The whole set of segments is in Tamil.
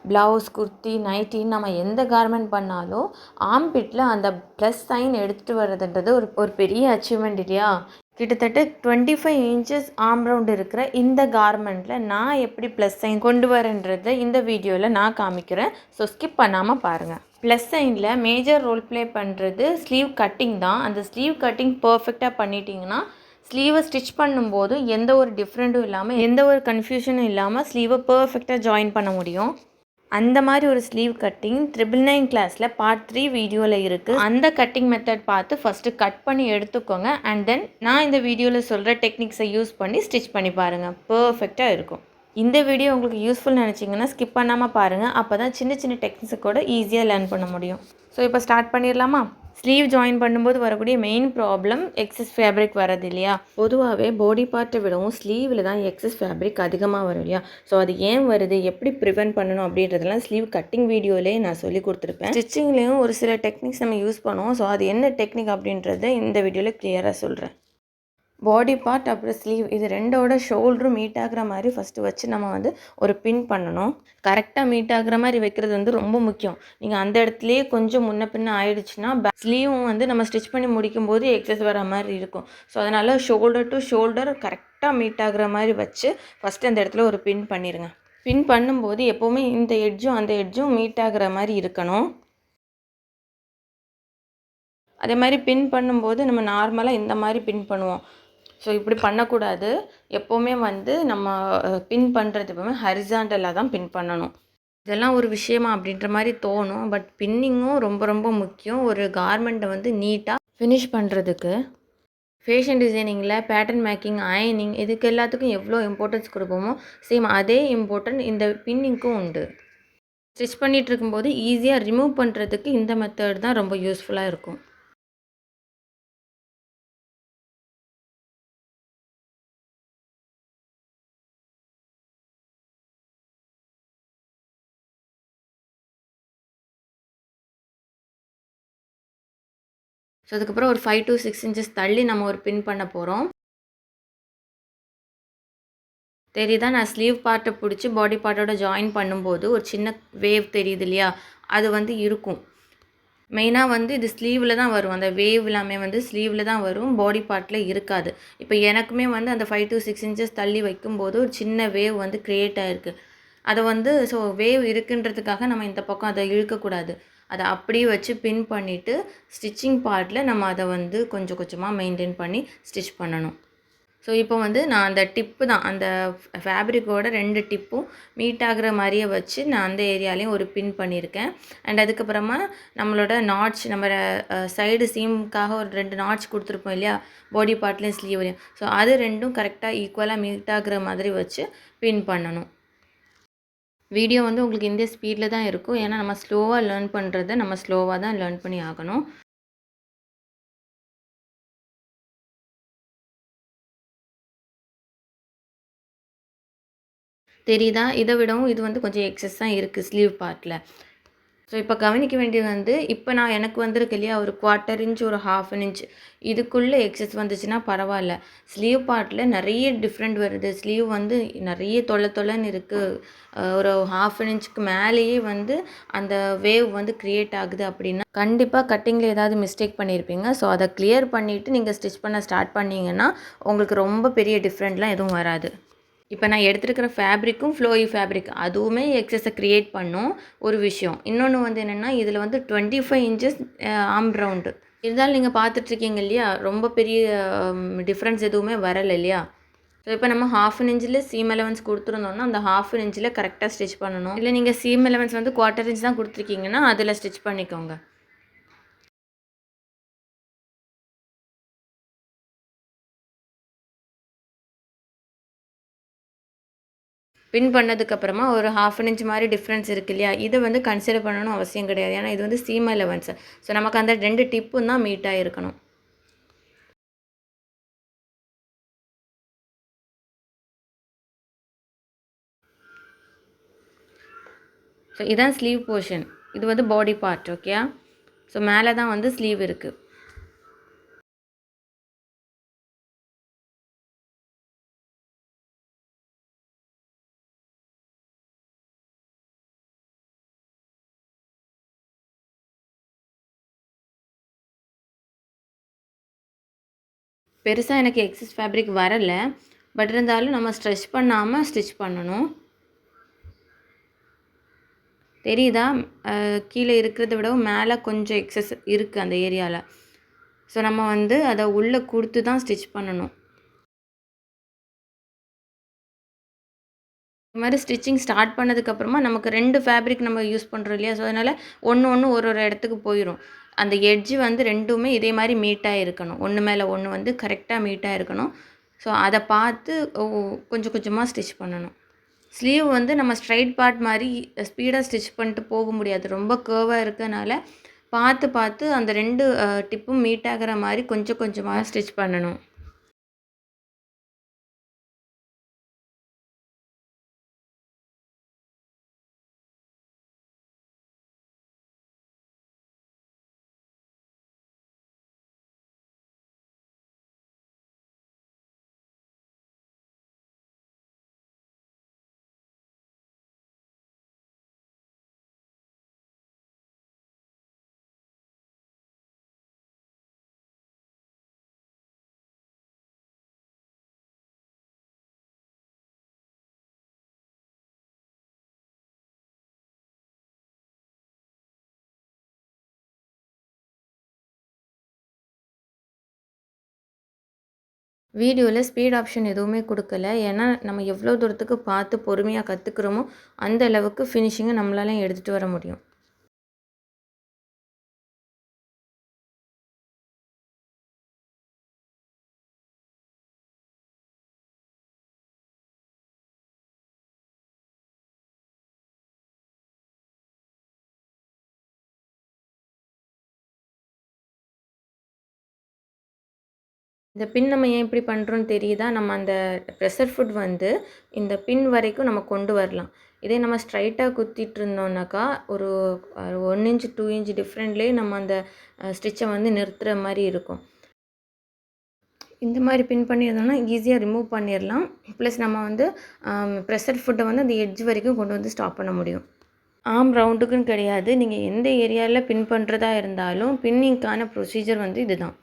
ப்ளவுஸ், குர்த்தி, நைட்டி நம்ம எந்த கார்மெண்ட் பண்ணாலும் ஆம்பிட்டில் அந்த ப்ளஸ் சைன் எடுத்துகிட்டு வர்றதுன்றது ஒரு ஒரு பெரிய அச்சீவ்மெண்ட் இல்லையா? கிட்டத்தட்ட 25 இன்ச்சஸ் ஆம் ரவுண்ட் இருக்கிற இந்த கார்மெண்ட்டில் நான் எப்படி ப்ளஸ் சைன் கொண்டு வரேன்றதை இந்த வீடியோவில் நான் காமிக்கிறேன். ஸோ ஸ்கிப் பண்ணாமல் பாருங்கள். ப்ளஸ் சைனில் மேஜர் ரோல் ப்ளே பண்ணுறது ஸ்லீவ் கட்டிங் தான். அந்த ஸ்லீவ் கட்டிங் பர்ஃபெக்டாக பண்ணிட்டீங்கன்னா ஸ்லீவை ஸ்டிச் பண்ணும்போது எந்த ஒரு டிஃப்ரெண்ட்டும் இல்லாமல் எந்த ஒரு கன்ஃபியூஷனும் இல்லாமல் ஸ்லீவை பர்ஃபெக்டாக ஜாயின் பண்ண முடியும். அந்த மாதிரி ஒரு ஸ்லீவ் கட்டிங் 999 கிளாஸில் பார்ட் 3 வீடியோவில் இருக்குது. அந்த கட்டிங் மெத்தட் பார்த்து ஃபஸ்ட்டு கட் பண்ணி எடுத்துக்கோங்க. அண்ட் தென் நான் இந்த வீடியோவில் சொல்கிற டெக்னிக்ஸை யூஸ் பண்ணி ஸ்டிச் பண்ணி பாருங்கள். பர்ஃபெக்டாக இருக்கும். இந்த வீடியோ உங்களுக்கு யூஸ்ஃபுல் நினச்சிங்கன்னா ஸ்கிப் பண்ணாமல் பாருங்கள். அப்போ தான் சின்ன சின்ன டெக்னிக்ஸை கூட ஈஸியாக லேர்ன் பண்ண முடியும். ஸோ இப்போ ஸ்டார்ட் பண்ணிடலாமா? ஸ்லீவ் ஜாயின் பண்ணும்போது வரக்கூடிய மெயின் ப்ராப்ளம் எக்ஸஸ் ஃபேப்ரிக் வரது இல்லையா? பொதுவாகவே பாடி பார்ட்டை விடவும் ஸ்லீவில் தான் எக்ஸஸ் ஃபேப்ரிக் அதிகமாக வரும் இல்லையா? ஸோ அது ஏன் வருது, எப்படி ப்ரிவென்ட் பண்ணணும் அப்படின்றதெல்லாம் ஸ்லீவ் கட்டிங் வீடியோலேயே நான் சொல்லி கொடுத்துருப்பேன். ஸ்டிச்சிங்லேயும் ஒரு சில டெக்னிக்ஸ் நம்ம யூஸ் பண்ணுவோம். ஸோ அது என்ன டெக்னிக் அப்படின்றத இந்த வீடியோவில் கிளியராக சொல்கிறேன். பாடி பார்ட் அப்புறம் ஸ்லீவ் இது ரெண்டோட ஷோல்டரும் மீட் ஆகிற மாதிரி ஃபஸ்ட்டு வச்சு நம்ம வந்து ஒரு பின் பண்ணணும். கரெக்டாக மீட் ஆகிற மாதிரி வைக்கிறது வந்து ரொம்ப முக்கியம். நீங்கள் அந்த இடத்துலையே கொஞ்சம் முன்ன பின்ன ஆயிடுச்சுன்னா ஸ்லீவும் வந்து நம்ம ஸ்டிச் பண்ணி முடிக்கும் போது எக்ஸஸ் வர மாதிரி இருக்கும். ஸோ அதனால் ஷோல்டர் டு ஷோல்டர் கரெக்டாக மீட் ஆகிற மாதிரி வச்சு ஃபஸ்ட்டு அந்த இடத்துல ஒரு பின் பண்ணிடுங்க. பின் பண்ணும்போது எப்போவுமே இந்த எட்ஜும் அந்த எட்ஜும் மீட் ஆகிற மாதிரி இருக்கணும். அதே மாதிரி பின் பண்ணும்போது நம்ம நார்மலாக இந்த மாதிரி பின் பண்ணுவோம். ஸோ இப்படி பண்ணக்கூடாது. எப்போவுமே வந்து நம்ம பின் பண்ணுறது எப்போவுமே ஹரிசாண்டலாக தான் பின் பண்ணணும். இதெல்லாம் ஒரு விஷயமா அப்படின்ற மாதிரி தோணும். பட் பின்னிங்கும் ரொம்ப ரொம்ப முக்கியம் ஒரு கார்மெண்ட்டை வந்து நீட்டாக ஃபினிஷ் பண்ணுறதுக்கு. ஃபேஷன் டிசைனிங்கில் பேட்டர்ன் மேக்கிங், அயனிங் இதுக்கு எல்லாத்துக்கும் எவ்வளோ இம்பார்ட்டன்ஸ் கொடுப்போமோ சேம் அதே இம்பார்ட்டன்ட் இந்த பின்னிங்க்கும் உண்டு. ஸ்டிச் பண்ணிகிட்டு இருக்கும்போது ஈஸியாக ரிமூவ் பண்ணுறதுக்கு இந்த மெத்தட் தான் ரொம்ப யூஸ்ஃபுல்லாக இருக்கும். ஸோ அதுக்கப்புறம் ஒரு 5 to 6 இன்ச்சஸ் தள்ளி நம்ம ஒரு பின் பண்ண போகிறோம். தெரியுதா? நான் ஸ்லீவ் பார்ட்டை பிடிச்சி பாடி பார்ட்டோட ஜாயின் பண்ணும்போது ஒரு சின்ன வேவ் தெரியுது இல்லையா? அது வந்து இருக்கும். மெயினாக வந்து இது ஸ்லீவில் தான் வரும். அந்த வேவ் எல்லாமே வந்து ஸ்லீவில் தான் வரும், பாடி பார்ட்டில் இருக்காது. இப்போ எனக்குமே வந்து அந்த 5 to 6 இன்ச்சஸ் தள்ளி வைக்கும்போது ஒரு சின்ன வேவ் வந்து க்ரியேட் ஆகிருக்கு. அதை வந்து ஸோ வேவ் இருக்குன்றதுக்காக நம்ம இந்த பக்கம் அதை இழுக்கக்கூடாது. அதை அப்படியே வச்சு பின் பண்ணிவிட்டு ஸ்டிச்சிங் பார்ட்டில் நம்ம அதை வந்து கொஞ்சம் கொஞ்சமாக மெயின்டைன் பண்ணி ஸ்டிச் பண்ணணும். ஸோ இப்போ வந்து நான் அந்த டிப்பு தான் அந்த ஃபேப்ரிக்கோட 2 டிப்பும் மீட் ஆகிற மாதிரியே வச்சு நான் அந்த ஏரியாலையும் ஒரு பின் பண்ணியிருக்கேன். அண்ட் அதுக்கப்புறமா நம்மளோட நாட்ச் நம்ம சைடு சீமுக்காக ஒரு 2 நாட்ச் கொடுத்துருப்போம் இல்லையா? பாடி பார்ட்லேயும் ஸ்லீவ்லேயும். ஸோ அது ரெண்டும் கரெக்டாக ஈக்குவலாக மீட் ஆகிற மாதிரி வச்சு பின் பண்ணணும். வீடியோ வந்து உங்களுக்கு இந்த ஸ்பீடில் தான் இருக்கும். ஏன்னா நம்ம ஸ்லோவாக லேர்ன் பண்ணுறத நம்ம ஸ்லோவாக தான் லேர்ன் பண்ணி ஆகணும். தெரியுதா? இதை விடவும் இது வந்து கொஞ்சம் எக்ஸஸ் தான் இருக்குது ஸ்லீவ் பார்ட்டில். ஸோ இப்போ கவனிக்க வேண்டியது வந்து இப்போ நான் எனக்கு வந்திருக்கு இல்லையா? ஒரு 1/4 இன்ச் ஒரு 1/2 இன்ச் இதுக்குள்ளே எக்ஸஸ் வந்துச்சுன்னா பரவாயில்ல. ஸ்லீவ் பார்ட்டில் நிறைய டிஃப்ரெண்ட் வருது. ஸ்லீவ் வந்து நிறைய தொலைன்னு இருக்குது. ஒரு 1/2 இன்ச்சுக்கு மேலேயே வந்து அந்த வேவ் வந்து க்ரியேட் ஆகுது அப்படின்னா கண்டிப்பாக கட்டிங்கில் ஏதாவது மிஸ்டேக் பண்ணியிருப்பீங்க. ஸோ அதை கிளியர் பண்ணிவிட்டு நீங்கள் ஸ்டிச் பண்ண ஸ்டார்ட் பண்ணிங்கன்னா உங்களுக்கு ரொம்ப பெரிய டிஃப்ரெண்ட்லாம் எதுவும் வராது. இப்போ நான் எடுத்துருக்கிற ஃபேப்ரிக்கும் ஃப்ளோயி ஃபேப்ரிக் அதுவுமே எக்ஸஸை க்ரியேட் பண்ணும் ஒரு விஷயம். இன்னொன்று வந்து என்னென்னா இதில் வந்து 25 இன்ச்சஸ் ஆர்ம் ரவுண்டு இருந்தாலும் நீங்கள் பார்த்துட்ருக்கீங்க இல்லையா? ரொம்ப பெரிய டிஃப்ரென்ஸ் எதுவுமே வரலை இல்லையா? ஸோ இப்போ நம்ம 1/2 இன்ச்சில் சீம் அலவன்ஸ் கொடுத்துருந்தோம்னா அந்த 1/2 இன்ச்சில் கரெக்டாக ஸ்டிச் பண்ணணும். இல்லை நீங்கள் சீம் அலவன்ஸ் வந்து 1/4 இன்ச் தான் கொடுத்துருக்கீங்கன்னா அதில் ஸ்டிச் பண்ணிக்கோங்க. பின் பண்ணதுக்கப்புறமா ஒரு 1/2 இன்ச் மாதிரி டிஃப்ரென்ஸ் இருக்குது இல்லையா? இதை வந்து கன்சிடர் பண்ணணும்னு அவசியம் கிடையாது. ஏன்னா இது வந்து சீம் அலவன்ஸ். ஸோ நமக்கு அந்த 2 டிப்பும் தான் மீட் ஆகிருக்கணும். ஸோ இதான் ஸ்லீவ் போர்ஷன். இது வந்து பாடி பார்ட். ஓகே. ஸோ மேலே தான் வந்து ஸ்லீவ் இருக்குது. பெருசாக எனக்கு எக்ஸஸ் ஃபேப்ரிக் வரலை, பட் இருந்தாலும் நம்ம ஸ்ட்ரெச் பண்ணாமல் ஸ்டிச் பண்ணணும். தெரியுதா? கீழே இருக்கிறத விடவும் மேலே கொஞ்சம் எக்ஸஸ் இருக்குது அந்த ஏரியாவில். ஸோ நம்ம வந்து அதை உள்ளே கொடுத்து தான் ஸ்டிச் பண்ணணும். இது மாதிரி ஸ்டிச்சிங் ஸ்டார்ட் பண்ணதுக்கப்புறமா நமக்கு 2 ஃபேப்ரிக் நம்ம யூஸ் பண்ணுறோம் இல்லையா? ஸோ அதனால் ஒன்று ஒரு இடத்துக்கு போயிடும். அந்த எட்ஜு வந்து 2மே இதே மாதிரி மீட்டாக இருக்கணும். ஒன்று மேலே ஒன்று வந்து கரெக்டாக மீட்டாக இருக்கணும். ஸோ அதை பார்த்து கொஞ்சம் கொஞ்சமாக ஸ்டிச் பண்ணணும். ஸ்லீவ் வந்து நம்ம ஸ்ட்ரைட் பார்ட் மாதிரி ஸ்பீடாக ஸ்டிச் பண்ணிட்டு போக முடியாது. ரொம்ப கர்வாக இருக்கனால பார்த்து பார்த்து அந்த 2 டிப்பும் மீட் ஆகிற மாதிரி கொஞ்சம் கொஞ்சமாக ஸ்டிச் பண்ணணும். வீடியோவில் ஸ்பீட் ஆப்ஷன் எதுவுமே கொடுக்கல. ஏன்னா நம்ம எவ்வளோ தூரத்துக்கு பார்த்து பொறுமையாக கற்றுக்குறோமோ அந்த அளவுக்கு ஃபினிஷிங்கை நம்மளால எடுத்துகிட்டு வர முடியும். இந்த பின் நம்ம ஏன் இப்படி பண்ணுறோன்னு தெரியுதா? நம்ம அந்த ப்ரெஷர் ஃபுட் வந்து இந்த பின் வரைக்கும் நம்ம கொண்டு வரலாம். இதே நம்ம ஸ்ட்ரைட்டாக குத்திட்டு இருந்தோம்னாக்கா ஒரு 1 இன்ச் 2 இன்ச் டிஃப்ரெண்ட்லேயே நம்ம அந்த ஸ்டிச்சை வந்து நிறுத்துகிற மாதிரி இருக்கும். இந்த மாதிரி பின் பண்ணியிருந்தோம்னா ஈஸியாக ரிமூவ் பண்ணிடலாம். ப்ளஸ் நம்ம வந்து ப்ரெஷர் ஃபுட்டை வந்து அந்த எட்ஜ் வரைக்கும் கொண்டு வந்து ஸ்டாப் பண்ண முடியும். ஆர்ம் ரவுண்டுக்குன்னு கிடையாது. நீங்கள் எந்த ஏரியாவில் பின் பண்ணுறதா இருந்தாலும் பின்னிங்க்கான ப்ரொசீஜர் வந்து இதுதான்.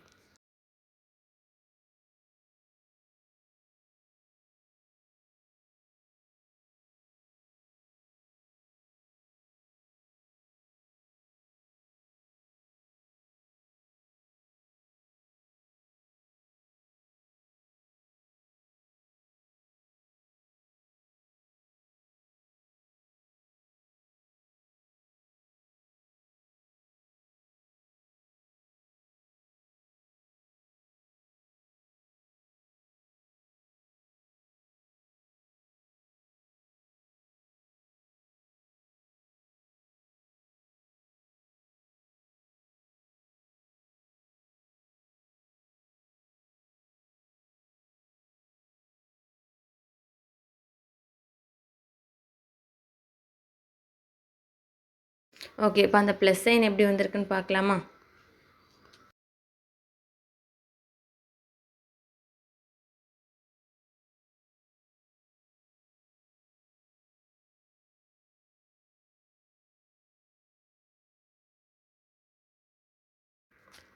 ஓகே, இப்போ அந்த ப்ளஸ் சைன் எப்படி வந்திருக்குன்னு பார்க்கலாமா?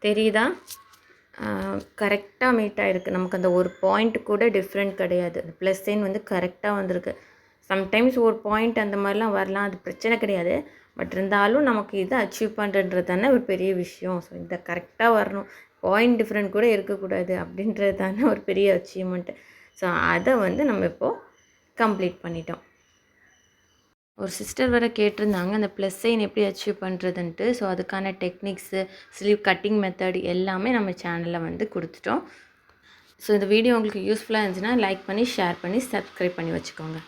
தெரியுதா? கரெக்டாக மீட் ஆகிருக்கு. நமக்கு அந்த ஒரு பாயிண்ட் கூட டிஃப்ரெண்ட் கிடையாது. ப்ளஸ் சைன் வந்து கரெக்டாக வந்திருக்கு. சம்டைம்ஸ் ஒரு பாயிண்ட் அந்த மாதிரிலாம் வரலாம், அது பிரச்சனை கிடையாது. பட் இருந்தாலும் நமக்கு இதை அச்சீவ் பண்ணுறது தானே ஒரு பெரிய விஷயம். ஸோ இதை கரெக்டாக வரணும், பாயிண்ட் டிஃப்ரெண்ட் கூட இருக்கக்கூடாது அப்படின்றது தானே ஒரு பெரிய அச்சீவ்மெண்ட்டு. ஸோ அதை வந்து நம்ம இப்போது கம்ப்ளீட் பண்ணிட்டோம். ஒரு சிஸ்டர் வர கேட்டிருந்தாங்க அந்த ப்ளஸ் சைன் எப்படி அச்சீவ் பண்ணுறதுன்ட்டு. ஸோ அதுக்கான டெக்னிக்ஸு, ஸ்லீவ் கட்டிங் மெத்தட் எல்லாமே நம்ம சேனலில் வந்து கொடுத்துட்டோம். ஸோ இந்த வீடியோ உங்களுக்கு யூஸ்ஃபுல்லாக இருந்துச்சுன்னா லைக் பண்ணி, ஷேர் பண்ணி, சப்ஸ்கிரைப் பண்ணி வச்சுக்கோங்க.